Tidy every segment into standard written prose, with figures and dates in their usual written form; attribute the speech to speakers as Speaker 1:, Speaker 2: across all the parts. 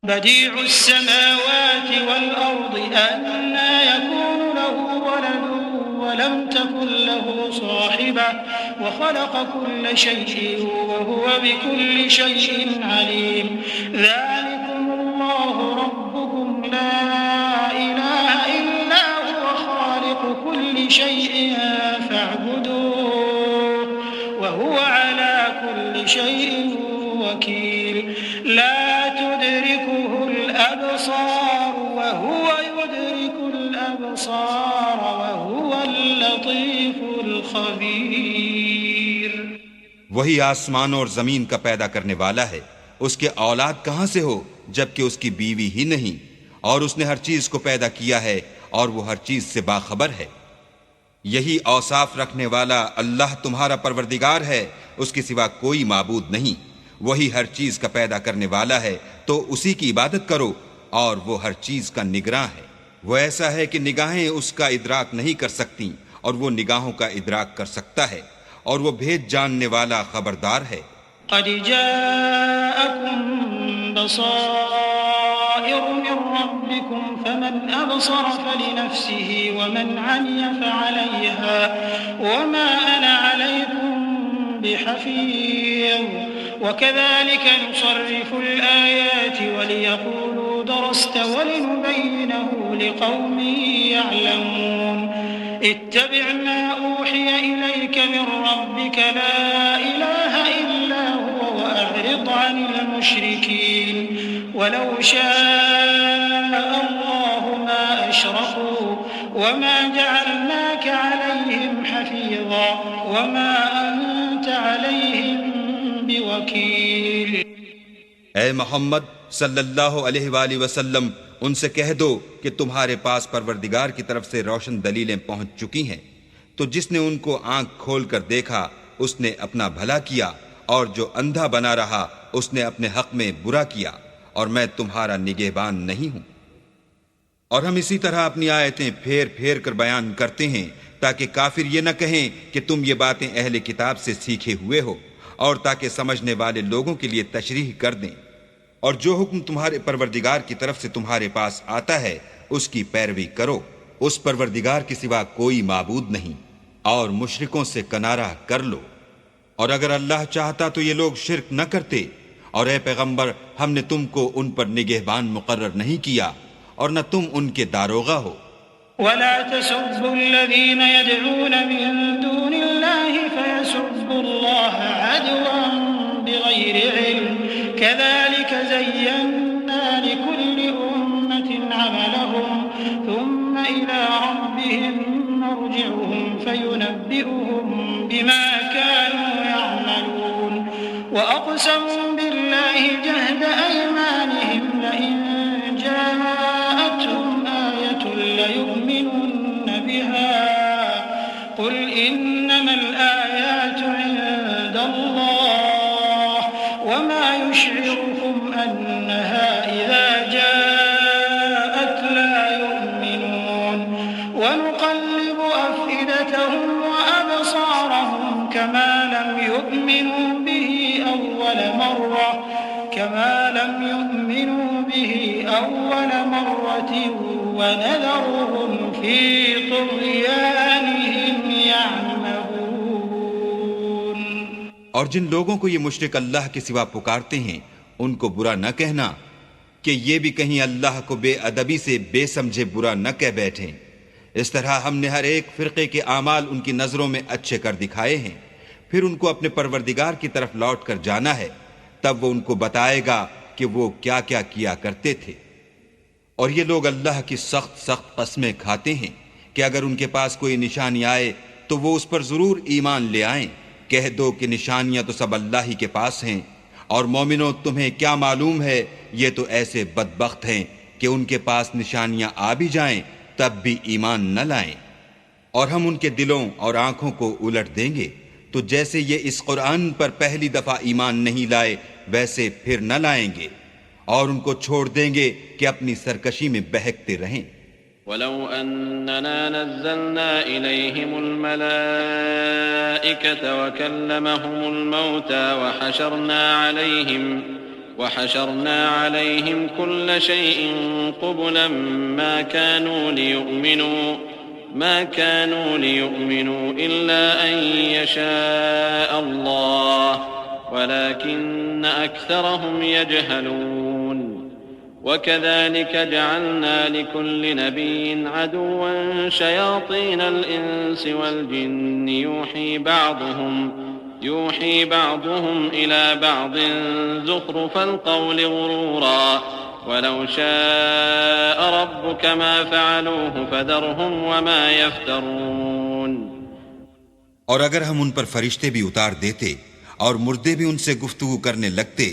Speaker 1: بديع السماوات والأرض أنى يكون له ولد ولم تكن له صاحبة وخلق كل شيء وهو بكل شيء عليم ذلكم الله ربكم لا إله إلا هو خالق كل شيء فاعبدوه وهو على كل شيء وكيل لا تدركه الأبصار وهو يدرك الأبصار وهو اللطيف الخبير۔
Speaker 2: وہی آسمانوں اور زمین کا پیدا کرنے والا ہے، اس کے اولاد کہاں سے ہو جبکہ اس کی بیوی ہی نہیں، اور اس نے ہر چیز کو پیدا کیا ہے اور وہ ہر چیز سے باخبر ہے۔ یہی اوصاف رکھنے والا اللہ تمہارا پروردگار ہے، اس کے سوا کوئی معبود نہیں۔ وہی ہر چیز کا پیدا کرنے والا ہے تو اسی کی عبادت کرو، اور وہ ہر چیز کا نگراں ہے۔ وہ ایسا ہے کہ نگاہیں اس کا ادراک نہیں کر سکتی، اور وہ نگاہوں کا ادراک کر سکتا ہے، اور وہ بھید جاننے والا خبردار ہے۔
Speaker 1: قد جاءكم بصائر من ربكم فمن أبصر فلنفسه ومن عمي فعليها وما أنا عليكم بحفيظ وكذلك نصرف الآيات وليقولوا درست ولنبينه لقوم يعلمون اتبع ما أوحي إليك من ربك لا إله إلا هو وأعرض عن المشركين ولو شاء الله ما أشركوا وما جعلناك عليهم حفيظا وما أنت عليهم بوكيل۔
Speaker 2: اے محمد صلی اللہ علیہ وآلہ وسلم، ان سے کہہ دو کہ تمہارے پاس پروردگار کی طرف سے روشن دلیلیں پہنچ چکی ہیں، تو جس نے ان کو آنکھ کھول کر دیکھا اس نے اپنا بھلا کیا، اور جو اندھا بنا رہا اس نے اپنے حق میں برا کیا، اور میں تمہارا نگہبان نہیں ہوں۔ اور ہم اسی طرح اپنی آیتیں پھیر پھیر کر بیان کرتے ہیں تاکہ کافر یہ نہ کہیں کہ تم یہ باتیں اہل کتاب سے سیکھے ہوئے ہو، اور تاکہ سمجھنے والے لوگوں کے لیے تشریح کر دیں۔ اور جو حکم تمہارے پروردگار کی طرف سے تمہارے پاس آتا ہے اس کی پیروی کرو، اس پروردگار کے سوا کوئی معبود نہیں، اور مشرکوں سے کنارہ کر لو۔ اور اگر اللہ چاہتا تو یہ لوگ شرک نہ کرتے، اور اے پیغمبر ہم نے تم کو ان پر نگہبان مقرر نہیں کیا، اور نہ تم ان کے داروغہ ہو۔
Speaker 1: ولا تسبوا الذين يدعون من دون الله فيسبوا الله عدوا بغير علم كذلك زينا لكل أمة عملهم ثم إلى ربهم مرجعهم فينبئهم بما كانوا يعملون وأقسموا بالله جهد أيمانهم لئن جاءتهم آية ليؤمنن بها قل إنما الآيات عند الله وما يشعركم أنها إذا جاءت لا يؤمنون ونقلب أفئدتهم وأبصارهم كما لم يؤمنوا به أول مرة ونذرهم في طغيانهم يعمهون۔
Speaker 2: اور جن لوگوں کو یہ مشرک اللہ کے سوا پکارتے ہیں ان کو برا نہ کہنا کہ یہ بھی کہیں اللہ کو بے ادبی سے بے سمجھے برا نہ کہہ بیٹھیں۔ اس طرح ہم نے ہر ایک فرقے کے اعمال ان کی نظروں میں اچھے کر دکھائے ہیں، پھر ان کو اپنے پروردگار کی طرف لوٹ کر جانا ہے، تب وہ ان کو بتائے گا کہ وہ کیا کیا کیا کرتے تھے۔ اور یہ لوگ اللہ کی سخت سخت قسمیں کھاتے ہیں کہ اگر ان کے پاس کوئی نشانی آئے تو وہ اس پر ضرور ایمان لے آئیں۔ کہہ دو کہ نشانیاں تو سب اللہ ہی کے پاس ہیں، اور مومنوں تمہیں کیا معلوم ہے یہ تو ایسے بدبخت ہیں کہ ان کے پاس نشانیاں آ بھی جائیں تب بھی ایمان نہ لائیں۔ اور ہم ان کے دلوں اور آنکھوں کو الٹ دیں گے، تو جیسے یہ اس قرآن پر پہلی دفعہ ایمان نہیں لائے ویسے پھر نہ لائیں گے، اور ان کو چھوڑ دیں گے کہ اپنی سرکشی میں بہکتے رہیں۔
Speaker 3: وَلَوْ أَنَّنَا نَزَّلْنَا إِلَيْهِمُ الْمَلَائِكَةَ وَكَلَّمَهُمُ الْمَوْتَى وحشرنا عليهم كل شيء قبلا ما كانوا ليؤمنوا إلا أن يشاء الله ولكن أكثرهم يجهلون وكذلك جعلنا لكل نبي عدوا شياطين الإنس والجن يوحي بعضهم إلى بعض زخرف القول غرورا ولو شاء ربك ما فعلوه فذرهم وما يفترون.
Speaker 2: اور اگر ہم ان پر فرشتے بھی اتار دیتے اور مردے بھی ان سے گفتگو کرنے لگتے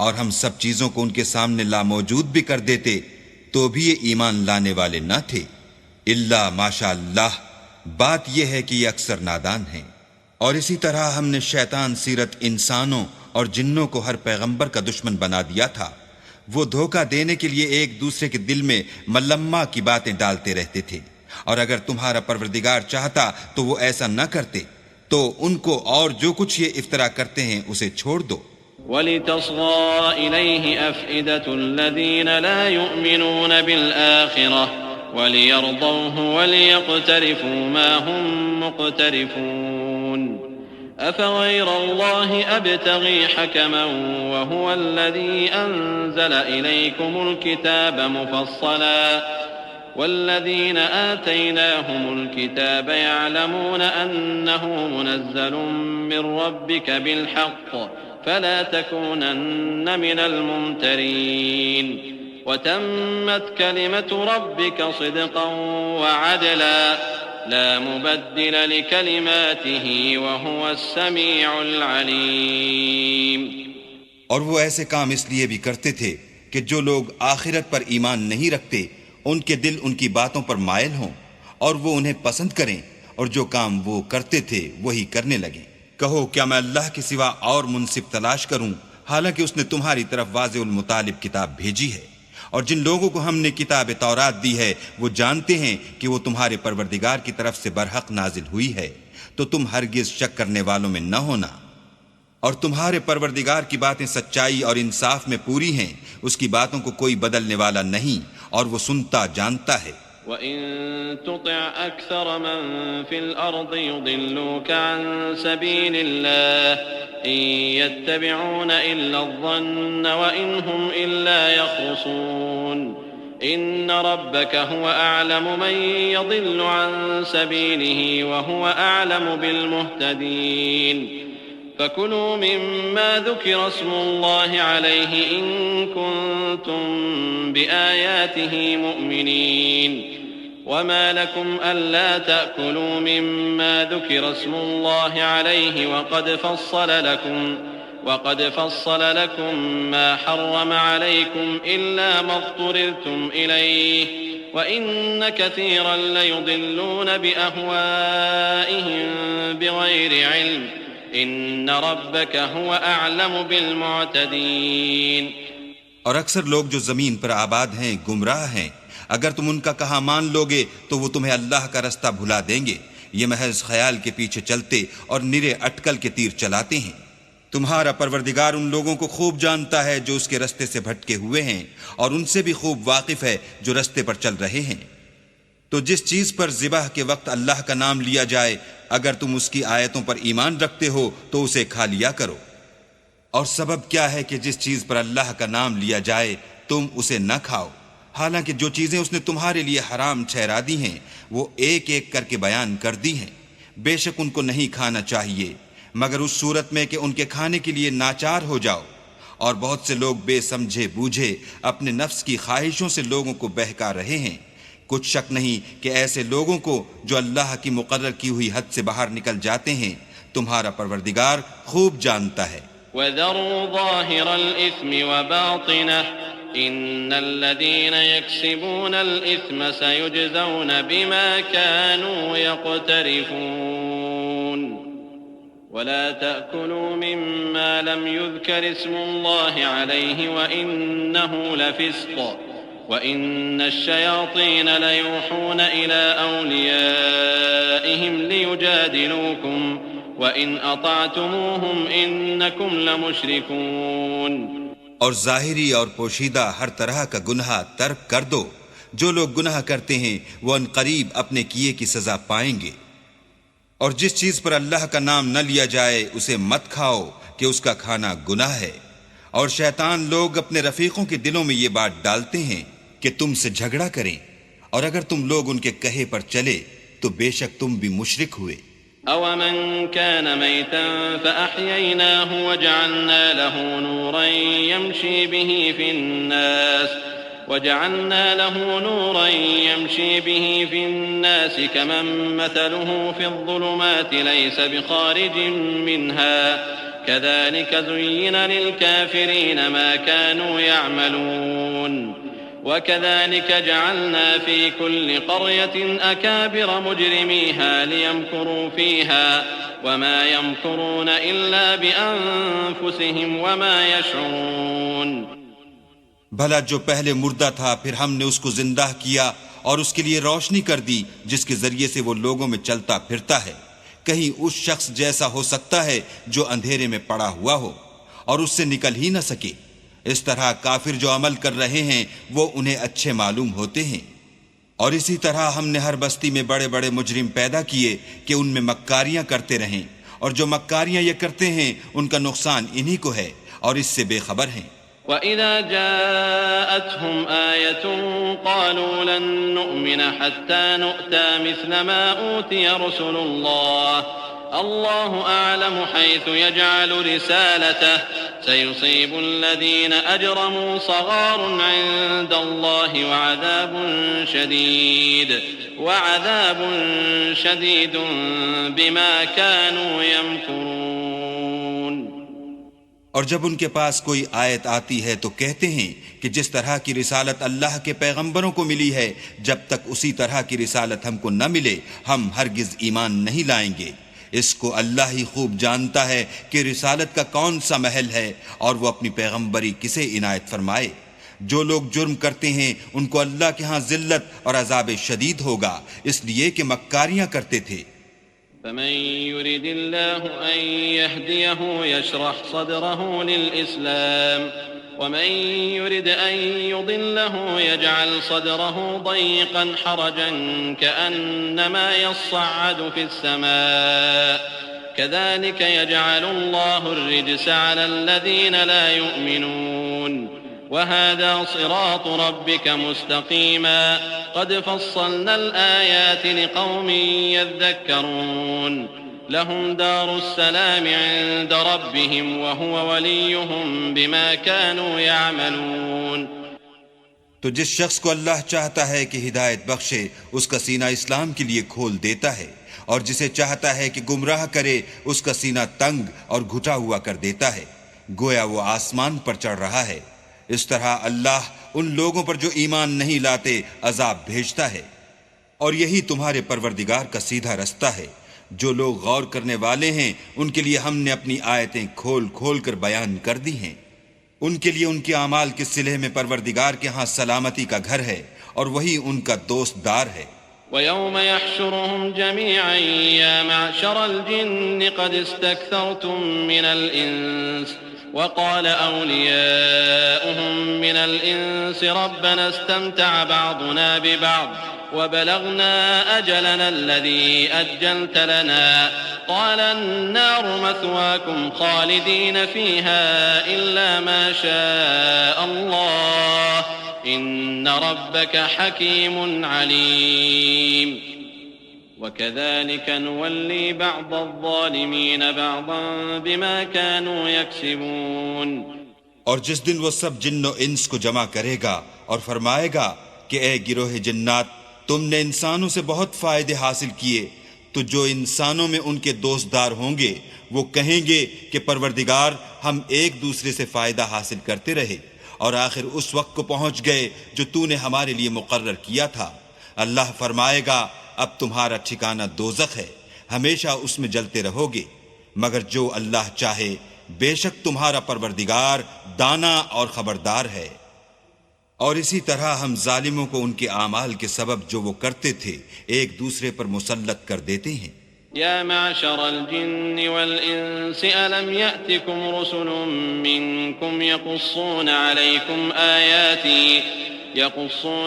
Speaker 2: اور ہم سب چیزوں کو ان کے سامنے لاموجود بھی کر دیتے تو بھی یہ ایمان لانے والے نہ تھے الا ماشاء اللہ. بات یہ ہے کہ یہ اکثر نادان ہیں. اور اسی طرح ہم نے شیطان سیرت انسانوں اور جنوں کو ہر پیغمبر کا دشمن بنا دیا تھا. وہ دھوکہ دینے کے لیے ایک دوسرے کے دل میں ملمہ کی باتیں ڈالتے رہتے تھے، اور اگر تمہارا پروردگار چاہتا تو وہ ایسا نہ کرتے. تو ان کو اور جو کچھ یہ افطرا کرتے ہیں اسے چھوڑ دو.
Speaker 3: وَلِتَصْغَىٰ إِلَيْهِ أَفْئِدَةُ الَّذِينَ لَا يُؤْمِنُونَ بِالْآخِرَةِ وَلِيَرْضَوْهُ وَلِيَقْتَرِفُوا مَا هُمْ مُقْتَرِفُونَ. أَفَغَيْرَ اللَّهِ أَبْتَغِي حَكَمًا وَهُوَ الَّذِي أَنزَلَ إِلَيْكُمُ الْكِتَابَ مُفَصَّلًا والذين آتيناهم الكتاب يعلمون أنه منزل من ربك بالحق فلا تكونن من الممترين وتمت كلمة ربك صدقا وعدلا لا مبدل لكلماته وهو السميع العليم.
Speaker 2: اور وہ ایسے کام اس لیے بھی کرتے تھے کہ جو لوگ آخرت پر ایمان نہیں رکھتے ان کے دل ان کی باتوں پر مائل ہوں اور وہ انہیں پسند کریں، اور جو کام وہ کرتے تھے وہی کرنے لگیں. کہو کیا میں اللہ کے سوا اور منصف تلاش کروں حالانکہ اس نے تمہاری طرف واضح المطالب کتاب بھیجی ہے. اور جن لوگوں کو ہم نے کتاب تورات دی ہے وہ جانتے ہیں کہ وہ تمہارے پروردگار کی طرف سے برحق نازل ہوئی ہے، تو تم ہرگز شک کرنے والوں میں نہ ہونا. اور تمہارے پروردگار کی باتیں سچائی اور انصاف میں پوری ہیں، اس کی باتوں کو کوئی بدلنے والا نہیں، اور وہ سنتا جانتا ہے.
Speaker 3: وَإِن تُطِعْ أَكْثَرَ مَن فِي الْأَرْضِ يُضِلُّوكَ عَن سَبِيلِ اللَّهِ إِن يَتَّبِعُونَ إِلَّا الظَّنَّ وَإِنْ هُمْ إِلَّا يَخْرُصُونَ. إِنَّ رَبَّكَ هُوَ أَعْلَمُ مَن يَضِلُّ عَن سَبِيلِهِ وَهُوَ أَعْلَمُ بِالْمُهْتَدِينَ. فَكُلُوا مِمَّا ذُكِرَ اسْمُ اللَّهِ عَلَيْهِ إِن كُنتُم بِآيَاتِهِ مُؤْمِنِينَ. وَمَا لَكُمْ أَلَّا تَأْكُلُوا مِمَّا ذُكِرَ اسْمُ اللَّهِ عَلَيْهِ وَقَدْ فَصَّلَ لَكُم مَّا حَرَّمَ عَلَيْكُمْ إِلَّا مَا اضْطُرِرْتُمْ إِلَيْهِ وَإِنَّ كَثِيرًا لَّيُضِلُّونَ بِأَهْوَائِهِم بِغَيْرِ عِلْمٍ ان ربک هو اعلم بالمعتدین.
Speaker 2: اور اکثر لوگ جو زمین پر آباد ہیں گمراہ ہیں، اگر تم ان کا کہا مان لوگے تو وہ تمہیں اللہ کا رستہ بھلا دیں گے. یہ محض خیال کے پیچھے چلتے اور نرے اٹکل کے تیر چلاتے ہیں. تمہارا پروردگار ان لوگوں کو خوب جانتا ہے جو اس کے رستے سے بھٹکے ہوئے ہیں، اور ان سے بھی خوب واقف ہے جو رستے پر چل رہے ہیں. تو جس چیز پر ذبح کے وقت اللہ کا نام لیا جائے اگر تم اس کی آیتوں پر ایمان رکھتے ہو تو اسے کھا لیا کرو. اور سبب کیا ہے کہ جس چیز پر اللہ کا نام لیا جائے تم اسے نہ کھاؤ، حالانکہ جو چیزیں اس نے تمہارے لیے حرام ٹھہرا دی ہیں وہ ایک ایک کر کے بیان کر دی ہیں. بے شک ان کو نہیں کھانا چاہیے مگر اس صورت میں کہ ان کے کھانے کے لیے ناچار ہو جاؤ. اور بہت سے لوگ بے سمجھے بوجھے اپنے نفس کی خواہشوں سے لوگوں کو بہکا رہے ہیں. کچھ شک نہیں کہ ایسے لوگوں کو جو اللہ کی مقرر کی ہوئی حد سے باہر نکل جاتے ہیں تمہارا پروردگار خوب جانتا ہے.
Speaker 3: وَذَرُوا ظَاهِرَ الْإِثْمِ وَبَاطِنَهُ إِنَّ الَّذِينَ يَكْسِبُونَ الْإِثْمَ سَيُجْزَوْنَ بِمَا كَانُوا يَقْتَرِفُونَ. وَلَا تَأْكُلُوا مِمَّا لَمْ يُذْكَرِ اسْمُ اللَّهِ عَلَيْهِ وَإِنَّهُ لَفِسْقٌ وَإِنَّ الشَّيَاطِينَ لَيُوحُونَ إِلَىٰ أَوْلِيَائِهِمْ لِيُجَادِلُوكُمْ وَإِنْ أَطَعْتُمُوهُمْ إِنَّكُمْ لَمُشْرِكُونَ.
Speaker 2: اور ظاہری اور پوشیدہ ہر طرح کا گناہ ترک کر دو. جو لوگ گناہ کرتے ہیں وہ ان قریب اپنے کیے کی سزا پائیں گے. اور جس چیز پر اللہ کا نام نہ لیا جائے اسے مت کھاؤ کہ اس کا کھانا گناہ ہے. اور شیطان لوگ اپنے رفیقوں کے دلوں میں یہ بات ڈالتے ہیں کہ تم سے جھگڑا کریں، اور اگر تم لوگ ان کے کہے پر چلے تو بے شک تم بھی مشرک ہوئے.
Speaker 3: أَوَمَنْ كَانَ مَيْتًا فَأَحْيَيْنَاهُ وَجَعَلْنَا له نُورًا يَمْشِي بِهِ فِي النَّاسِ كَمَنْ مَثَلُهُ فِي الظُّلُمَاتِ لَيْسَ بِخَارِجٍ مِّنْهَا كَذَلِكَ زُيِّنَ لِلْكَافِرِينَ مَا كَانُوا يَعْمَلُونَ وَكَذَلِكَ جَعَلْنَا فِي كُلِّ قَرْيَةٍ أَكَابِرَ مُجْرِمِيهَا لِيَمْكُرُوا فِيهَا وَمَا يَمْكُرُونَ إِلَّا بِأَنفُسِهِمْ وَمَا يَشْعُرُونَ.
Speaker 2: بھلا جو پہلے مردہ تھا پھر ہم نے اس کو زندہ کیا اور اس کے لیے روشنی کر دی جس کے ذریعے سے وہ لوگوں میں چلتا پھرتا ہے. کہیں اس شخص جیسا ہو سکتا ہے جو اندھیرے میں پڑا ہوا ہو اور اس سے نکل ہی نہ سکے. اس طرح کافر جو عمل کر رہے ہیں وہ انہیں اچھے معلوم ہوتے ہیں. اور اسی طرح ہم نے ہر بستی میں بڑے بڑے مجرم پیدا کیے کہ ان میں مکاریاں کرتے رہیں، اور جو مکاریاں یہ کرتے ہیں ان کا نقصان انہی کو ہے اور اس سے بے خبر ہیں.
Speaker 3: وَإِذَا جَاءَتْهُمْ آيَةٌ قَالُوا لَن نُّؤْمِنَ حَتَّى نُؤْتَىٰ مِثْلَ مَا أُوتِيَ رُسُلُ اللَّهُ أَعْلَمُ حَيْثُ يَجْعَلُ رِسَالَتَهُ سَيُصِيبُ الَّذِينَ أَجْرَمُوا صَغَارٌ عِندَ اللَّهِ وَعَذَابٌ شَدِيدٌ بِمَا كَانُوا يَمْكُرُونَ.
Speaker 2: اور جب ان کے پاس کوئی آیت آتی ہے تو کہتے ہیں کہ جس طرح کی رسالت اللہ کے پیغمبروں کو ملی ہے جب تک اسی طرح کی رسالت ہم کو نہ ملے ہم ہرگز ایمان نہیں لائیں گے. اس کو اللہ ہی خوب جانتا ہے کہ رسالت کا کون سا محل ہے اور وہ اپنی پیغمبری کسے عنایت فرمائے. جو لوگ جرم کرتے ہیں ان کو اللہ کے ہاں ذلت اور عذاب شدید ہوگا اس لیے کہ مکاریاں کرتے تھے.
Speaker 3: فمن يرد الله أن يهديه يشرح صدره للإسلام ومن يرد أن يضله يجعل صدره ضيقا حرجا كأنما يصعد في السماء كذلك يجعل الله الرجس على الذين لا يؤمنون وهذا صراط ربك مستقيما قد فصلنا الآيات لقوم يذكرون لهم دار السلام عند ربهم وهو وليهم بما كانوا يعملون.
Speaker 2: تو جس شخص کو اللہ چاہتا ہے کہ ہدایت بخشے اس کا سینہ اسلام کے لیے کھول دیتا ہے، اور جسے چاہتا ہے کہ گمراہ کرے اس کا سینہ تنگ اور گھٹا ہوا کر دیتا ہے گویا وہ آسمان پر چڑھ رہا ہے. اس طرح اللہ ان لوگوں پر جو ایمان نہیں لاتے عذاب بھیجتا ہے. اور یہی تمہارے پروردگار کا سیدھا رستہ ہے. جو لوگ غور کرنے والے ہیں ان کے لیے ہم نے اپنی آیتیں کھول کھول کر بیان کر دی ہیں. ان کے لیے ان کے اعمال کے صلح میں پروردگار کے ہاں سلامتی کا گھر ہے اور وہی ان کا دوست دار ہے.
Speaker 3: وَيَوْمَ يَحْشُرُهُمْ جَمِيعًا يَا مَعْشَرَ الْجِنِّ قَدِ اسْتَكْثَرْتُم مِّنَ الْإِنسِ وقال أولياؤهم من الإنس ربنا استمتع بعضنا ببعض وبلغنا أجلنا الذي أجلت لنا قال النار مثواكم خالدين فيها إلا ما شاء الله إن ربك حكيم عليم. وَكَذَلِكَ نُوَلِّي بَعْضَ الظَّالِمِينَ بَعْضًا بِمَا كَانُوا يَكْسِبُونَ.
Speaker 2: اور جس دن وہ سب جن و انس کو جمع کرے گا اور فرمائے گا کہ اے گروہ جنات تم نے انسانوں سے بہت فائدے حاصل کیے، تو جو انسانوں میں ان کے دوستدار ہوں گے وہ کہیں گے کہ پروردگار ہم ایک دوسرے سے فائدہ حاصل کرتے رہے اور آخر اس وقت کو پہنچ گئے جو تو نے ہمارے لیے مقرر کیا تھا. اللہ فرمائے گا اب تمہارا ٹھکانہ دوزخ ہے، ہمیشہ اس میں جلتے رہو گے، مگر جو اللہ چاہے بے شک تمہارا پروردگار دانا اور خبردار ہے. اور اسی طرح ہم ظالموں کو ان کے اعمال کے سبب جو وہ کرتے تھے ایک دوسرے پر مسلط کر دیتے ہیں.
Speaker 3: يا معشر الجن والإنس ألم يأتكم رسل منكم يقصون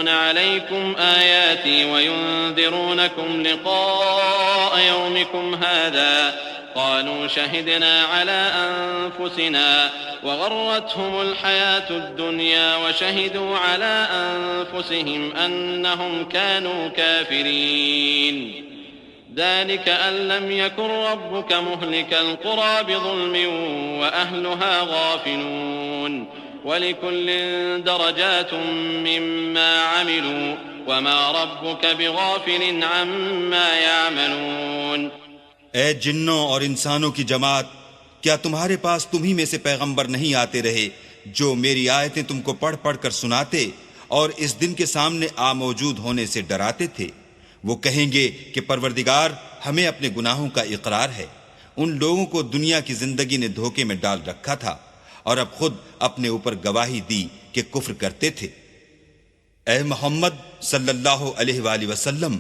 Speaker 3: عليكم آياتي وينذرونكم لقاء يومكم هذا قالوا شهدنا على أنفسنا وغرتهم الحياة الدنيا وشهدوا على أنفسهم أنهم كانوا كافرين ذلك أن لم يكن ربك مهلك القرى بظلم وأهلها غافلون وَلِكُلٍّ دَرَجَاتٌ مِّمَّا عَمِلُوا وَمَا رَبُّكَ بِغَافِلٍ عَمَّا يَعْمَلُونَ۔
Speaker 2: اے جنوں اور انسانوں کی جماعت، کیا تمہارے پاس تمہیں میں سے پیغمبر نہیں آتے رہے جو میری آیتیں تم کو پڑھ پڑھ کر سناتے اور اس دن کے سامنے موجود ہونے سے ڈراتے تھے؟ وہ کہیں گے کہ پروردگار ہمیں اپنے گناہوں کا اقرار ہے، ان لوگوں کو دنیا کی زندگی نے دھوکے میں ڈال رکھا تھا اور اب خود اپنے اوپر گواہی دی کہ کفر کرتے تھے۔ اے محمد صلی اللہ علیہ وآلہ وسلم،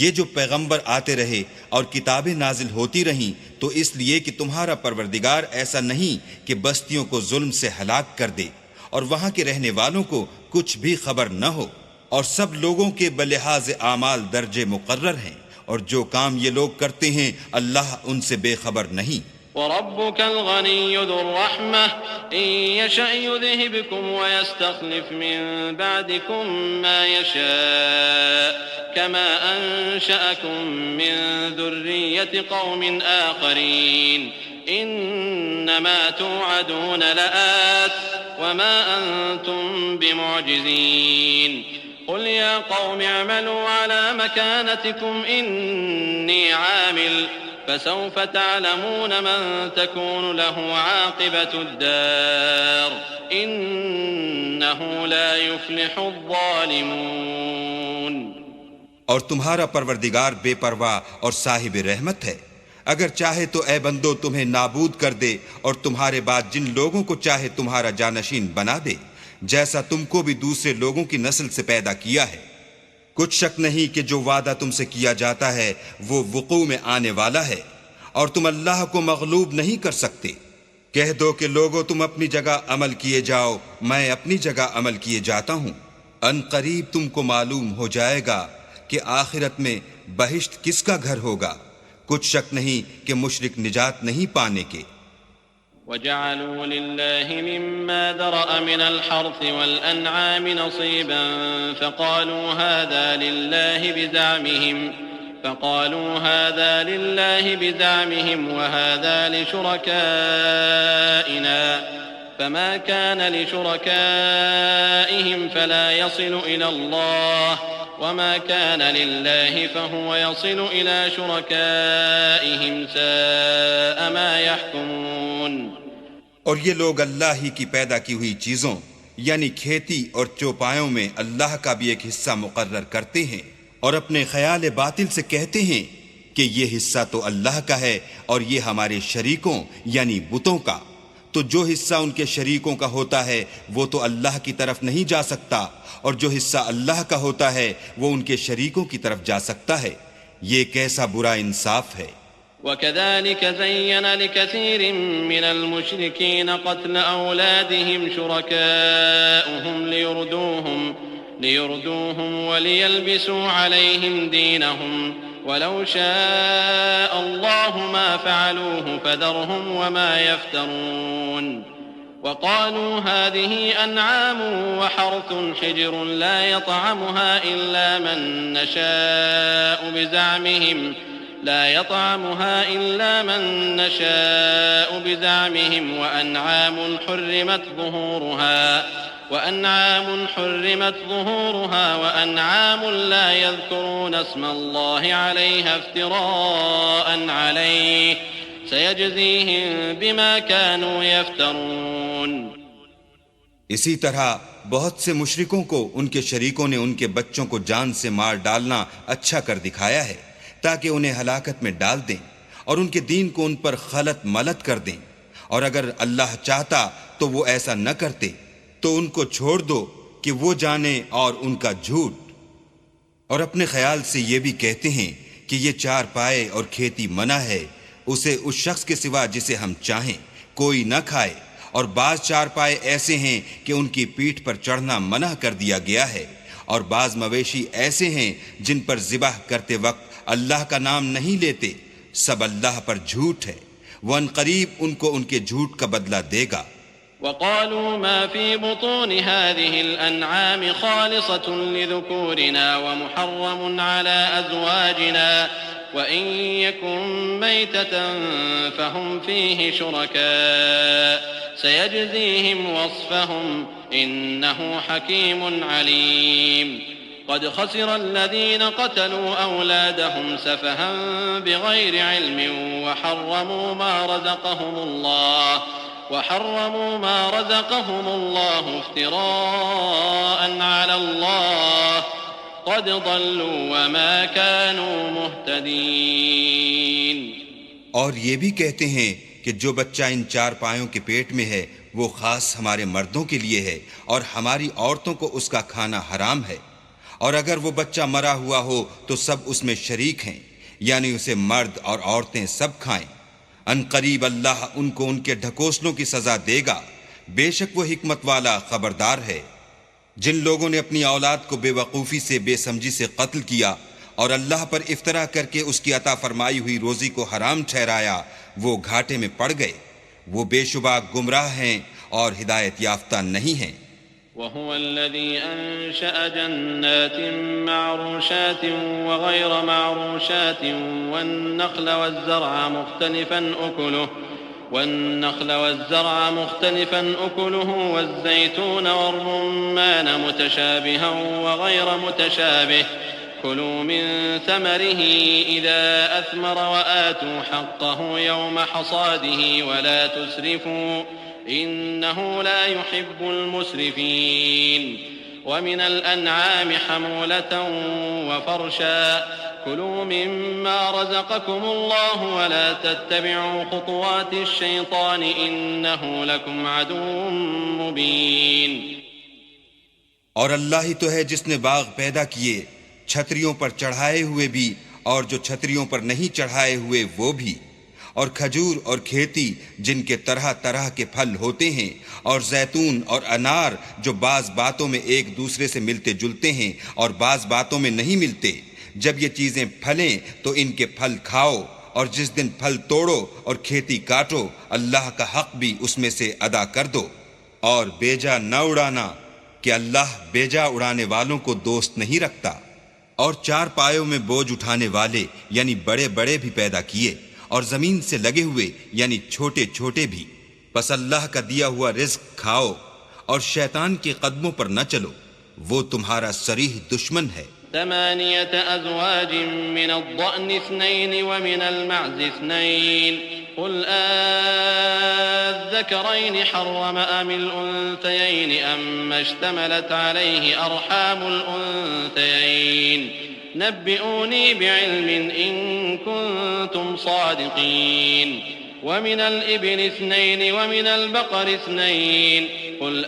Speaker 2: یہ جو پیغمبر آتے رہے اور کتابیں نازل ہوتی رہیں تو اس لیے کہ تمہارا پروردگار ایسا نہیں کہ بستیوں کو ظلم سے ہلاک کر دے اور وہاں کے رہنے والوں کو کچھ بھی خبر نہ ہو، اور سب لوگوں کے بلحاظ اعمال درجے مقرر ہیں، اور جو کام یہ لوگ کرتے ہیں اللہ ان سے بے خبر نہیں۔
Speaker 3: وربك الغني ذو الرحمة إن يشأ يذهبكم ويستخلف من بعدكم ما يشاء كما أنشأكم من ذرية قوم آخرين إنما توعدون لآت وما أنتم بمعجزين قل يا قوم اعملوا على مكانتكم إني عامل فسوف تعلمون من تكون له عاقبة الدار إنه لا يفلح الظالمون۔
Speaker 2: اور تمہارا پروردگار بے پرواہ اور صاحب رحمت ہے، اگر چاہے تو اے بندو تمہیں نابود کر دے اور تمہارے بعد جن لوگوں کو چاہے تمہارا جانشین بنا دے، جیسا تم کو بھی دوسرے لوگوں کی نسل سے پیدا کیا ہے۔ کچھ شک نہیں کہ جو وعدہ تم سے کیا جاتا ہے وہ وقوع میں آنے والا ہے، اور تم اللہ کو مغلوب نہیں کر سکتے۔ کہہ دو کہ لوگو تم اپنی جگہ عمل کیے جاؤ، میں اپنی جگہ عمل کیے جاتا ہوں، ان قریب تم کو معلوم ہو جائے گا کہ آخرت میں بہشت کس کا گھر ہوگا۔ کچھ شک نہیں کہ مشرک نجات نہیں پانے کے۔
Speaker 3: وَجَعَلُوا لِلَّهِ مِمَّا ذَرَأَ مِنَ الْحَرْثِ وَالْأَنْعَامِ نَصِيبًا فَقَالُوا هَذَا لِلَّهِ بِزَعْمِهِمْ وَهَذَا لِشُرَكَائِنَا فَمَا كَانَ لِشُرَكَائِهِمْ فَلَا يَصِلُ إِلَى اللَّهِ وَمَا كَانَ لِلَّهِ فَهُوَ يَصِلُ إِلَى شُرَكَائِهِمْ سَاءَ مَا يَحْكُمُونَ۔
Speaker 2: اور یہ لوگ اللہ ہی کی پیدا کی ہوئی چیزوں یعنی کھیتی اور چوپایوں میں اللہ کا بھی ایک حصہ مقرر کرتے ہیں، اور اپنے خیال باطل سے کہتے ہیں کہ یہ حصہ تو اللہ کا ہے اور یہ ہمارے شریکوں یعنی بتوں کا، تو جو حصہ ان کے شریکوں کا ہوتا ہے وہ تو اللہ کی طرف نہیں جا سکتا، اور جو حصہ اللہ کا ہوتا ہے وہ ان کے شریکوں کی طرف جا سکتا ہے۔ یہ کیسا برا انصاف ہے۔
Speaker 3: وَكَذَلِكَ زَيَّنَ لِكَثِيرٍ مِّنَ الْمُشْرِكِينَ قَتْلَ أَوْلَادِهِمْ شُرَكَاؤُهُمْ لِيُرْدُوهُمْ وَلِيَلْبِسُوا عَلَيْهِمْ دِينَهُمْ وَلَوْ شَاءَ اللَّهُ مَا فَعَلُوهُ فَذَرْهُمْ وَمَا يَفْتَرُونَ۔ وَقَالُوا هَٰذِهِ أَنْعَامٌ وَحَرْثٌ حِجْرٌ لَّا يَطْعَمُهَا إِلَّا مَن نَّشَاءُ بِزَعْمِهِمْ وَأَنْعَامٌ حُرِّمَتْ ظُهُورُهَا وَأَنْعَامٌ لَّا يَذْكُرُونَ اسْمَ اللَّهِ عَلَيْهَا افْتِرَاءً عَلَيْهِ سَيَجْزِيهِم بِمَا كَانُوا يَفْتَرُونَ۔
Speaker 2: اسی طرح بہت سے مشرکوں کو ان کے شریکوں نے ان کے بچوں کو جان سے مار ڈالنا اچھا کر دکھایا ہے تاکہ انہیں ہلاکت میں ڈال دیں اور ان کے دین کو ان پر خلط ملت کر دیں، اور اگر اللہ چاہتا تو وہ ایسا نہ کرتے، تو ان کو چھوڑ دو کہ وہ جانے اور ان کا جھوٹ۔ اور اپنے خیال سے یہ بھی کہتے ہیں کہ یہ چار پائے اور کھیتی منع ہے اسے اس شخص کے سوا جسے ہم چاہیں کوئی نہ کھائے، اور بعض چار پائے ایسے ہیں کہ ان کی پیٹھ پر چڑھنا منع کر دیا گیا ہے، اور بعض مویشی ایسے ہیں جن پر ذبح کرتے وقت اللہ کا نام نہیں لیتے، سب اللہ پر جھوٹ ہے، وہ عنقریب ان کو ان کے جھوٹ کا بدلہ دے گا۔
Speaker 3: وقالوا ما في بطون هذه الأنعام خالصة لذكورنا ومحرم على أزواجنا وإن يكن ميتة فهم فيه شركاء سيجزيهم وصفهم إنه حكيم عليم قد خسر الذين قتلوا أولادهم سفها بغير علم وحرموا ما رزقهم الله افتراء على الله قد ضلوا وما كانوا مهتدين۔
Speaker 2: اور یہ بھی کہتے ہیں کہ جو بچہ ان چار پایوں کے پیٹ میں ہے وہ خاص ہمارے مردوں کے لیے ہے اور ہماری عورتوں کو اس کا کھانا حرام ہے، اور اگر وہ بچہ مرا ہوا ہو تو سب اس میں شریک ہیں، یعنی اسے مرد اور عورتیں سب کھائیں۔ عنقریب اللہ ان کو ان کے ڈھکوسلوں کی سزا دے گا، بے شک وہ حکمت والا خبردار ہے۔ جن لوگوں نے اپنی اولاد کو بے وقوفی سے بے سمجھی سے قتل کیا اور اللہ پر افطرا کر کے اس کی عطا فرمائی ہوئی روزی کو حرام ٹھہرایا، وہ گھاٹے میں پڑ گئے، وہ بے شبہ گمراہ ہیں اور ہدایت یافتہ نہیں ہیں۔
Speaker 3: وهو الذي أنشأ جنات معروشات وغير معروشات والنخل والزرع مختلفا أكله والزيتون والرمان متشابها وغير متشابه كلوا من ثمره إذا أثمر وآتوا حقه يوم حصاده ولا تسرفوا إنه لا يحب المسرفين ومن الأنعام حمولة وفرشا كلوا مما رزقكم الله ولا تتبعوا خطوات الشيطان إنه لكم عدو مبين۔
Speaker 2: اور اللہ ہی تو ہے جس نے باغ پیدا کیے، چھتریوں پر چڑھائے ہوئے بھی اور جو چھتریوں پر نہیں چڑھائے ہوئے وہ بھی، اور کھجور اور کھیتی جن کے طرح طرح کے پھل ہوتے ہیں، اور زیتون اور انار جو بعض باتوں میں ایک دوسرے سے ملتے جلتے ہیں اور بعض باتوں میں نہیں ملتے۔ جب یہ چیزیں پھلیں تو ان کے پھل کھاؤ، اور جس دن پھل توڑو اور کھیتی کاٹو اللہ کا حق بھی اس میں سے ادا کر دو، اور بیجا نہ اڑانا کہ اللہ بیجا اڑانے والوں کو دوست نہیں رکھتا۔ اور چار پایوں میں بوجھ اٹھانے والے یعنی بڑے بڑے بھی پیدا کیے، اور زمین سے لگے ہوئے یعنی چھوٹے چھوٹے بھی، بس اللہ کا دیا ہوا رزق کھاؤ اور شیطان کے قدموں پر نہ چلو، وہ تمہارا صریح دشمن ہے۔
Speaker 3: 8 أزواج من الضأن 2 ومن المعز 2 قل الذكرين حرم أم الأنثيين أما اشتملت عليه أرحام الأنثيين نبئوني بعلم إن كنتم صادقين ومن الإبل 2 ومن البقر 2 قل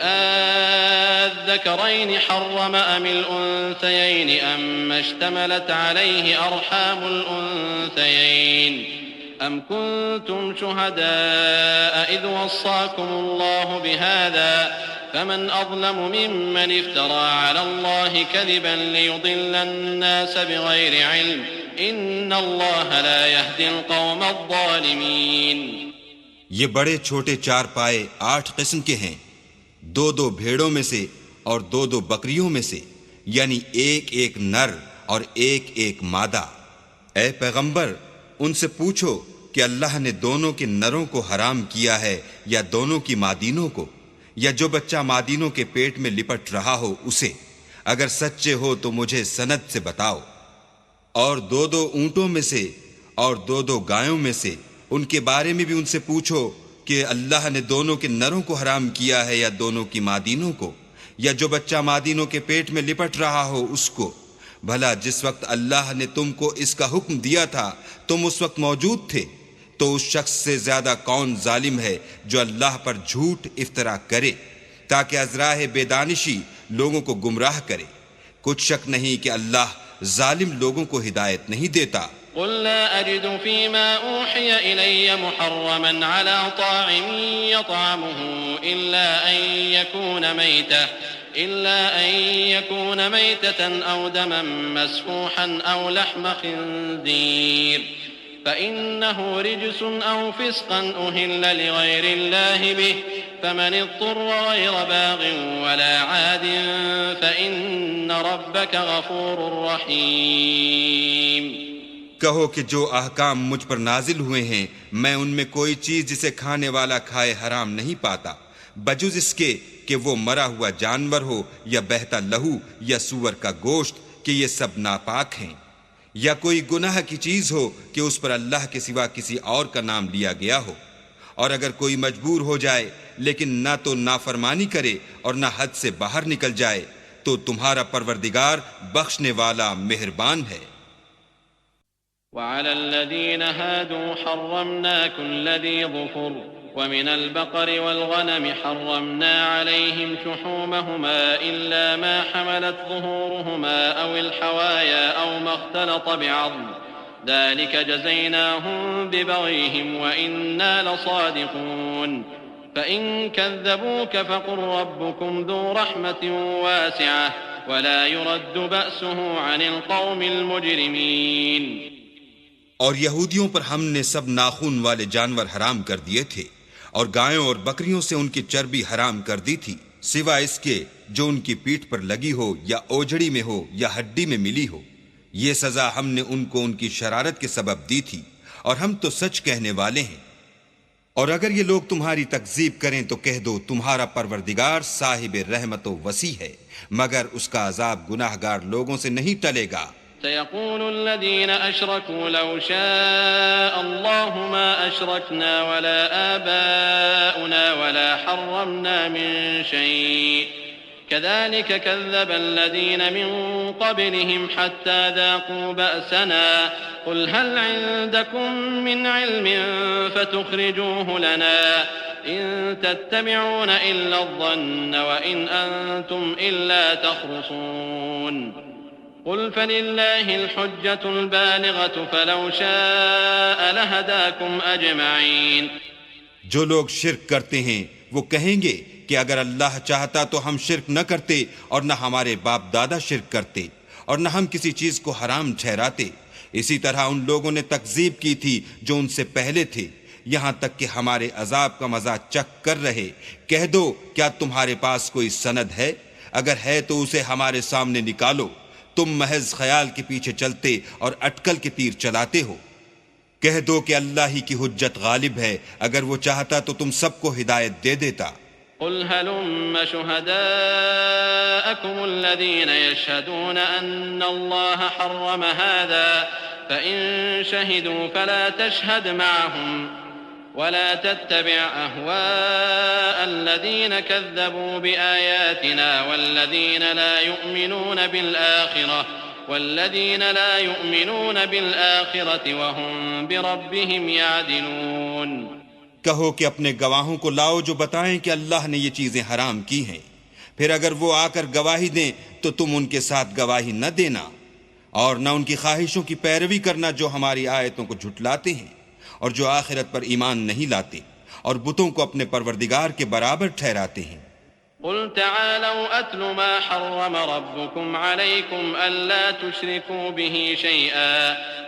Speaker 3: الذكرين حرم أم الأنثيين أما اشتملت عليه أرحام الأنثيين أم كنتم شهداء إذ وصاكم الله بهذا فمن أظلم ممن افترى على الله كذبا ليضل الناس بغير علم إن الله لا يهدي القوم الظالمين۔
Speaker 2: یہ بڑے چھوٹے چار پائے 8 قسم کے ہیں، 2 بھیڑوں میں سے اور 2 بکریوں میں سے، یعنی ایک نر اور ایک مادہ۔ اے پیغمبر ان سے پوچھو کہ اللہ نے دونوں کے نروں کو حرام کیا ہے یا دونوں کی مادینوں کو، یا جو بچہ مادینوں کے پیٹ میں لپٹ رہا ہو اسے، اگر سچے ہو تو مجھے سند سے بتاؤ۔ اور 2 اونٹوں میں سے اور 2 گایوں میں سے، ان کے بارے میں بھی ان سے پوچھو کہ اللہ نے دونوں کے نروں کو حرام کیا ہے یا دونوں کی مادینوں کو، یا جو بچہ مادینوں کے پیٹ میں لپٹ رہا ہو اس کو۔ بھلا جس وقت اللہ نے تم کو اس کا حکم دیا تھا تم اس وقت موجود تھے، تو اس شخص سے زیادہ کون ظالم ہے جو اللہ پر جھوٹ افطرا کرے تاکہ از راہ بے دانشی لوگوں کو گمراہ کرے۔ کچھ شک نہیں کہ اللہ ظالم لوگوں کو ہدایت نہیں دیتا۔
Speaker 3: قل لا أجد فيما أوحي إلي محرما على طاعم يطعمه إلا أن يكون ميتة أو دما مسفوحا أو لحم خنزير فإنه رجس أو فسقا أهل لغير الله به فمن اضطر غير باغ ولا عاد فإن ربك غفور رحيم۔
Speaker 2: کہو کہ جو احکام مجھ پر نازل ہوئے ہیں میں ان میں کوئی چیز جسے کھانے والا کھائے حرام نہیں پاتا بجز اس کے کہ وہ مرا ہوا جانور ہو یا بہتا لہو یا سور کا گوشت کہ یہ سب ناپاک ہیں، یا کوئی گناہ کی چیز ہو کہ اس پر اللہ کے سوا کسی اور کا نام لیا گیا ہو، اور اگر کوئی مجبور ہو جائے لیکن نہ تو نافرمانی کرے اور نہ حد سے باہر نکل جائے تو تمہارا پروردگار بخشنے والا مہربان ہے۔
Speaker 3: وعلى الذين هادوا حرمنا كل ذي ظفر ومن البقر والغنم حرمنا عليهم شحومهما إلا ما حملت ظهورهما أو الحوايا أو ما اختلط بعظم ذلك جزيناهم ببغيهم وإنا لصادقون فإن كذبوك فقل ربكم ذو رحمة واسعة ولا يرد بأسه عن القوم المجرمين۔
Speaker 2: اور یہودیوں پر ہم نے سب ناخون والے جانور حرام کر دیے تھے اور گایوں اور بکریوں سے ان کی چربی حرام کر دی تھی سوائے اس کے جو ان کی پیٹھ پر لگی ہو یا اوجڑی میں ہو یا ہڈی میں ملی ہو، یہ سزا ہم نے ان کو ان کی شرارت کے سبب دی تھی اور ہم تو سچ کہنے والے ہیں۔ اور اگر یہ لوگ تمہاری تکذیب کریں تو کہہ دو تمہارا پروردگار صاحب رحمت و وسیع ہے، مگر اس کا عذاب گناہ گار لوگوں سے نہیں ٹلے گا۔
Speaker 3: سيقول الذين أشركوا لو شاء الله ما أشركنا ولا آباؤنا ولا حرمنا من شيء كذلك كذب الذين من قبلهم حتى ذاقوا بأسنا قل هل عندكم من علم فتخرجوه لنا إن تتبعون إلا الظن وإن أنتم إلا تخرصون قل فلله الحجة البالغة فلو شاء لهداكم أجمعين۔
Speaker 2: جو لوگ شرک کرتے ہیں وہ کہیں گے کہ اگر اللہ چاہتا تو ہم شرک نہ کرتے اور نہ ہمارے باپ دادا شرک کرتے اور نہ ہم کسی چیز کو حرام ٹھہراتے۔ اسی طرح ان لوگوں نے تکذیب کی تھی جو ان سے پہلے تھے، یہاں تک کہ ہمارے عذاب کا مزہ چکھ کر رہے۔ کہہ دو کیا تمہارے پاس کوئی سند ہے؟ اگر ہے تو اسے ہمارے سامنے نکالو۔ تم محض خیال کے پیچھے چلتے اور اٹکل کے تیر چلاتے ہو۔ کہہ دو کہ اللہ ہی کی حجت غالب ہے، اگر وہ چاہتا تو تم سب کو ہدایت دے دیتا۔
Speaker 3: قل هلم شهداءكم الذين يشهدون أن الله حرم هذا فإن شهدوا فلا تشهد معهم ولا تتبع أهواء الذين كذبوا بآياتنا والذين لا يؤمنون بالآخرة وهم بربهم يعدلون۔
Speaker 2: کہو کہ اپنے گواہوں کو لاؤ جو بتائیں کہ اللہ نے یہ چیزیں حرام کی ہیں، پھر اگر وہ آ کر گواہی دیں تو تم ان کے ساتھ گواہی نہ دینا اور نہ ان کی خواہشوں کی پیروی کرنا جو ہماری آیتوں کو جھٹلاتے ہیں اور جو آخرت پر ایمان نہیں لاتے اور بتوں کو اپنے پروردگار کے برابر ٹھہراتے ہیں۔
Speaker 3: قل تعالوا أتل ما حرم ربكم عليكم ألا تشركوا به شيئا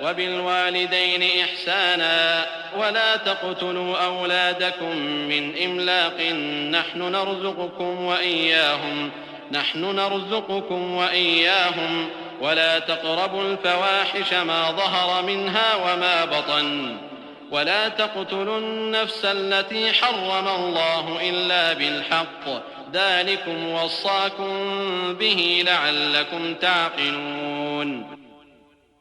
Speaker 3: وبالوالدين إحسانا ولا تقتلوا أولادكم من إملاق نحن نرزقكم وإياهم ولا تقربوا الفواحش ما ظهر منها وما بطن ولا تقتلوا النفس التي حرم الله إلا بالحق ذلكم وصاكم به لعلكم تعقلون۔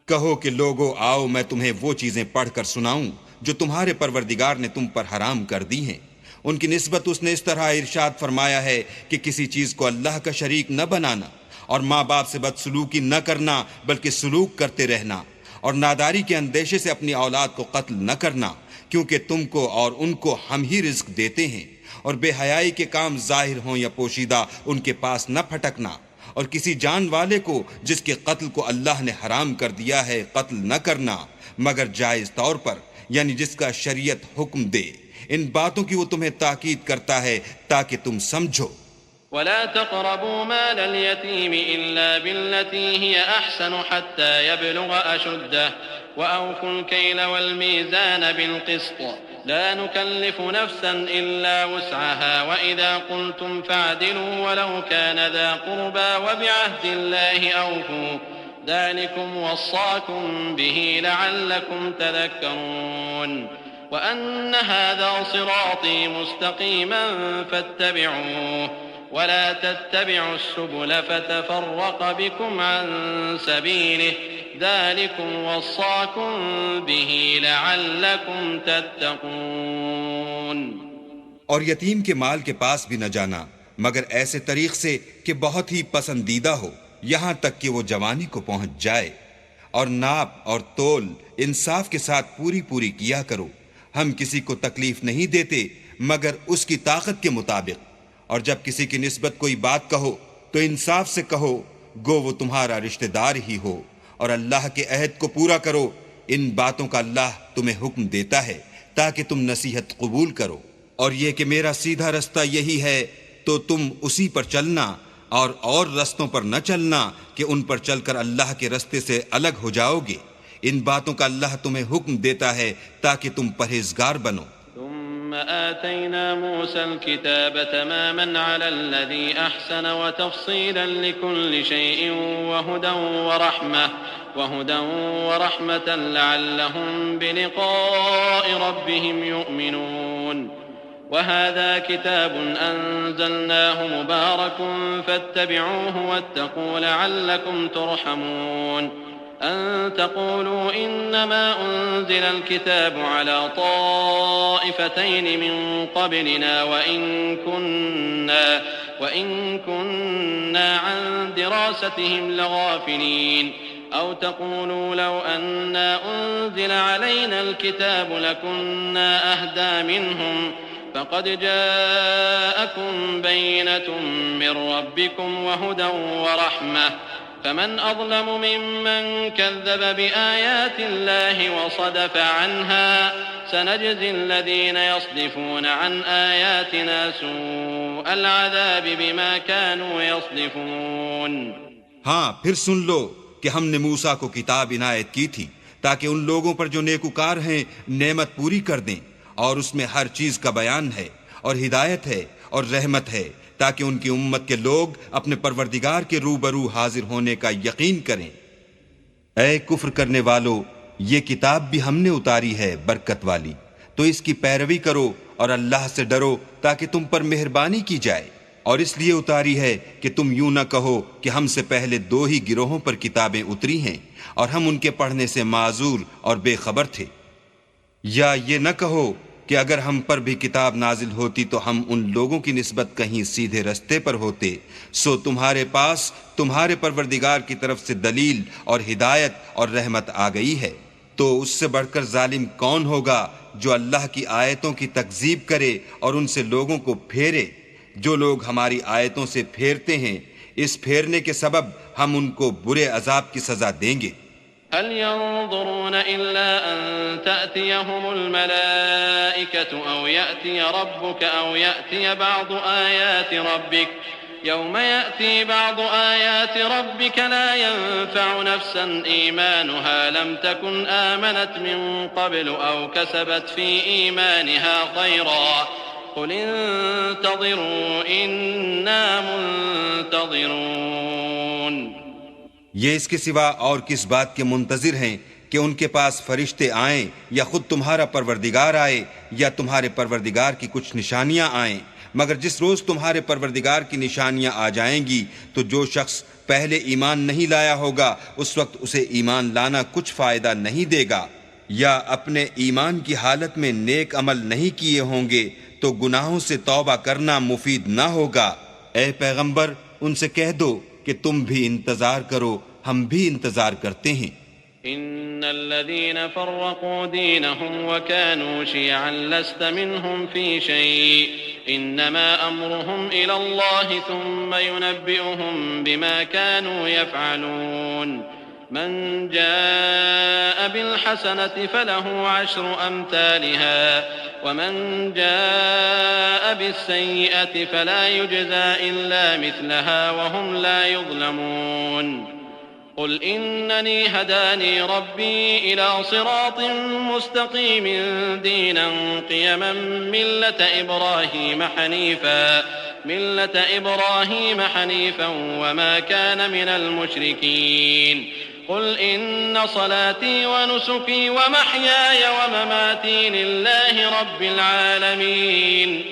Speaker 2: کہو کہ لوگو آؤ میں تمہیں وہ چیزیں پڑھ کر سناؤں جو تمہارے پروردگار نے تم پر حرام کر دی ہیں۔ ان کی نسبت اس نے اس طرح ارشاد فرمایا ہے کہ کسی چیز کو اللہ کا شریک نہ بنانا اور ماں باپ سے بدسلوکی نہ کرنا بلکہ سلوک کرتے رہنا اور ناداری کے اندیشے سے اپنی اولاد کو قتل نہ کرنا، کیونکہ تم کو اور ان کو ہم ہی رزق دیتے ہیں، اور بے حیائی کے کام ظاہر ہوں یا پوشیدہ ان کے پاس نہ پھٹکنا، اور کسی جان والے کو جس کے قتل کو اللہ نے حرام کر دیا ہے قتل نہ کرنا مگر جائز طور پر، یعنی جس کا شریعت حکم دے۔ ان باتوں کی وہ تمہیں تاکید کرتا ہے تاکہ تم سمجھو۔
Speaker 3: ولا تقربوا مال اليتيم إلا بالتي هي أحسن حتى يبلغ أشده وأوفوا الكيل والميزان بالقسط لا نكلف نفسا إلا وسعها وإذا قلتم فاعدلوا ولو كان ذا قربى وبعهد الله أوفوا ذلكم وصاكم به لعلكم تذكرون وأن هذا صراطي مستقيما فاتبعوه ولا تتبعوا السبل فتفرق بكم عن سبيله ذلكم وصاكم به لعلكم تتقون۔
Speaker 2: اور یتیم کے مال کے پاس بھی نہ جانا مگر ایسے طریق سے کہ بہت ہی پسندیدہ ہو یہاں تک کہ وہ جوانی کو پہنچ جائے، اور ناپ اور تول انصاف کے ساتھ پوری کیا کرو۔ ہم کسی کو تکلیف نہیں دیتے مگر اس کی طاقت کے مطابق، اور جب کسی کی نسبت کوئی بات کہو تو انصاف سے کہو گو وہ تمہارا رشتہ دار ہی ہو، اور اللہ کے عہد کو پورا کرو۔ ان باتوں کا اللہ تمہیں حکم دیتا ہے تاکہ تم نصیحت قبول کرو، اور یہ کہ میرا سیدھا رستہ یہی ہے تو تم اسی پر چلنا، اور رستوں پر نہ چلنا کہ ان پر چل کر اللہ کے رستے سے الگ ہو جاؤ گے۔ ان باتوں کا اللہ تمہیں حکم دیتا ہے تاکہ تم پرہیزگار بنو۔
Speaker 3: ثم آتينا موسى الكتاب تماما على الذي أحسن وتفصيلا لكل شيء وهدى ورحمة لعلهم بلقاء ربهم يؤمنون وهذا كتاب أنزلناه مبارك فاتبعوه واتقوا لعلكم ترحمون أن تقولوا إنما أنزل الكتاب على طائفتين من قبلنا وإن كنا عن دراستهم لغافلين أو تقولوا لو أنا أنزل علينا الكتاب لكنا أهدى منهم فقد جاءكم بينة من ربكم وهدى ورحمة فمن أظلم ممن كذب بآيات الله وصدف عنها سنجزي الذين يصدفون عن آياتنا سوء العذاب بما كانوا يصدفون۔
Speaker 2: ہاں پھر سن لو کہ ہم نے موسیٰ کو کتاب عنایت کی تھی تاکہ ان لوگوں پر جو نیکوکار ہیں نعمت پوری کر دیں، اور اس میں ہر چیز کا بیان ہے اور ہدایت ہے اور رحمت ہے تاکہ ان کی امت کے لوگ اپنے پروردگار کے روبرو حاضر ہونے کا یقین کریں۔ اے کفر کرنے والو، یہ کتاب بھی ہم نے اتاری ہے برکت والی، تو اس کی پیروی کرو اور اللہ سے ڈرو تاکہ تم پر مہربانی کی جائے، اور اس لیے اتاری ہے کہ تم یوں نہ کہو کہ ہم سے پہلے 2 ہی گروہوں پر کتابیں اتری ہیں اور ہم ان کے پڑھنے سے معذور اور بے خبر تھے، یا یہ نہ کہو کہ اگر ہم پر بھی کتاب نازل ہوتی تو ہم ان لوگوں کی نسبت کہیں سیدھے رستے پر ہوتے، سو تمہارے پاس تمہارے پروردگار کی طرف سے دلیل اور ہدایت اور رحمت آ گئی ہے، تو اس سے بڑھ کر ظالم کون ہوگا جو اللہ کی آیتوں کی تکذیب کرے اور ان سے لوگوں کو پھیرے۔ جو لوگ ہماری آیتوں سے پھیرتے ہیں اس پھیرنے کے سبب ہم ان کو برے عذاب کی سزا دیں گے۔
Speaker 3: هل ينظرون إلا أن تأتيهم الملائكة أو يأتي ربك أو يأتي بعض آيات ربك يوم يأتي بعض آيات ربك لا ينفع نفسا إيمانها لم تكن آمنت من قبل أو كسبت في إيمانها خيرا قل انتظروا إنا منتظرون۔
Speaker 2: یہ اس کے سوا اور کس بات کے منتظر ہیں کہ ان کے پاس فرشتے آئیں یا خود تمہارا پروردگار آئے یا تمہارے پروردگار کی کچھ نشانیاں آئیں، مگر جس روز تمہارے پروردگار کی نشانیاں آ جائیں گی تو جو شخص پہلے ایمان نہیں لایا ہوگا اس وقت اسے ایمان لانا کچھ فائدہ نہیں دے گا، یا اپنے ایمان کی حالت میں نیک عمل نہیں کیے ہوں گے تو گناہوں سے توبہ کرنا مفید نہ ہوگا۔ اے پیغمبر ان سے کہہ دو کہ تم بھی انتظار کرو، ہم بھی انتظار کرتے ہیں۔
Speaker 3: ان الذين فرقوا دينهم وكانوا شيعا لست منهم في شيء إنما أمرهم إلى الله ثم ينبئهم بما كانوا يفعلون من جاء بالحسنة فله 10 أمثالها ومن جاء بالسيئة فلا يجزى إلا مثلها وهم لا يظلمون قل إنني هداني ربي إلى صراط مستقيم دينا قيما ملة إبراهيم حنيفا وما كان من المشركين قل إن صلاتي ونسكي ومحياي ومماتي لله رب العالمين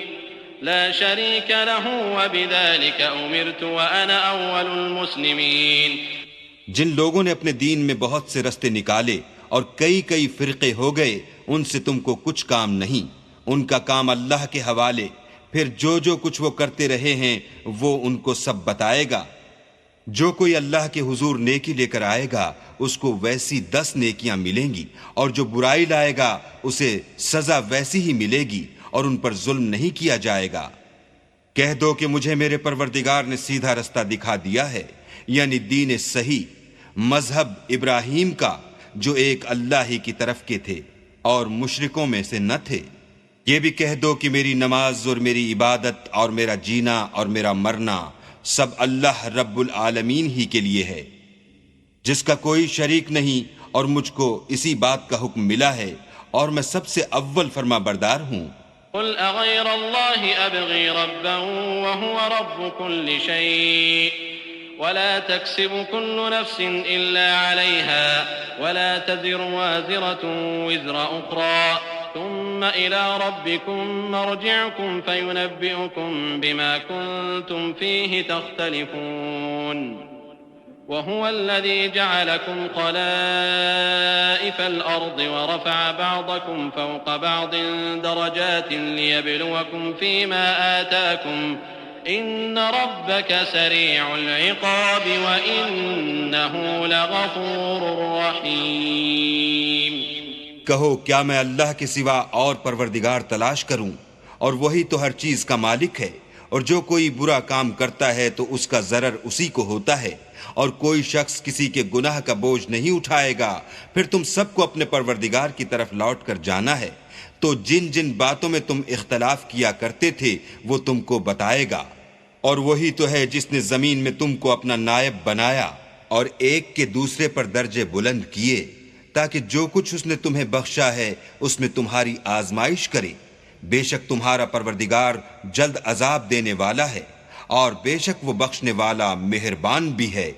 Speaker 3: لا شريك له وبذلك أمرت وأنا أول المسلمين.
Speaker 2: جن لوگوں نے اپنے دین میں بہت سے رستے نکالے اور کئی فرقے ہو گئے ان سے تم کو کچھ کام نہیں، ان کا کام اللہ کے حوالے، پھر جو کچھ وہ کرتے رہے ہیں وہ ان کو سب بتائے گا. جو کوئی اللہ کے حضور نیکی لے کر آئے گا اس کو ویسی 10 نیکیاں ملیں گی، اور جو برائی لائے گا اسے سزا ویسی ہی ملے گی اور ان پر ظلم نہیں کیا جائے گا. کہہ دو کہ مجھے میرے پروردگار نے سیدھا رستہ دکھا دیا ہے، یعنی دین صحیح، مذہب ابراہیم کا جو ایک اللہ ہی کی طرف کے تھے اور مشرکوں میں سے نہ تھے. یہ بھی کہہ دو کہ میری نماز اور میری عبادت اور میرا جینا اور میرا مرنا سب اللہ رب العالمین ہی کے لیے ہے، جس کا کوئی شریک نہیں، اور مجھ کو اسی بات کا حکم ملا ہے اور میں سب سے اول فرما بردار ہوں.
Speaker 3: قل اغير الله ابغي ربا وهو رب كل شيء ولا تكسب كل نفس الا عليها ولا تزر وازرة وزر اخرى ثم الى ربكم مرجعكم فينبئكم بما كنتم فيه تختلفون وهو الذي جعلكم خلائف الأرض ورفع بعضكم فوق بعض درجات ليبلوكم فيما آتاكم إن ربك سريع العقاب وإنه لغفور رحيم.
Speaker 2: کہو کیا میں اللہ کے سوا اور پروردگار تلاش کروں، اور وہی تو ہر چیز کا مالک ہے، اور جو کوئی برا کام کرتا ہے تو اس کا ضرر اسی کو ہوتا ہے، اور کوئی شخص کسی کے گناہ کا بوجھ نہیں اٹھائے گا. پھر تم سب کو اپنے پروردگار کی طرف لوٹ کر جانا ہے، تو جن جن باتوں میں تم اختلاف کیا کرتے تھے وہ تم کو بتائے گا. اور وہی تو ہے جس نے زمین میں تم کو اپنا نائب بنایا اور ایک کے دوسرے پر درجے بلند کیے، تاکہ جو کچھ اس نے تمہیں بخشا ہے اس میں تمہاری آزمائش کرے. بے شک تمہارا پروردگار جلد عذاب دینے والا ہے، اور بے شک وہ بخشنے والا مہربان بھی ہے.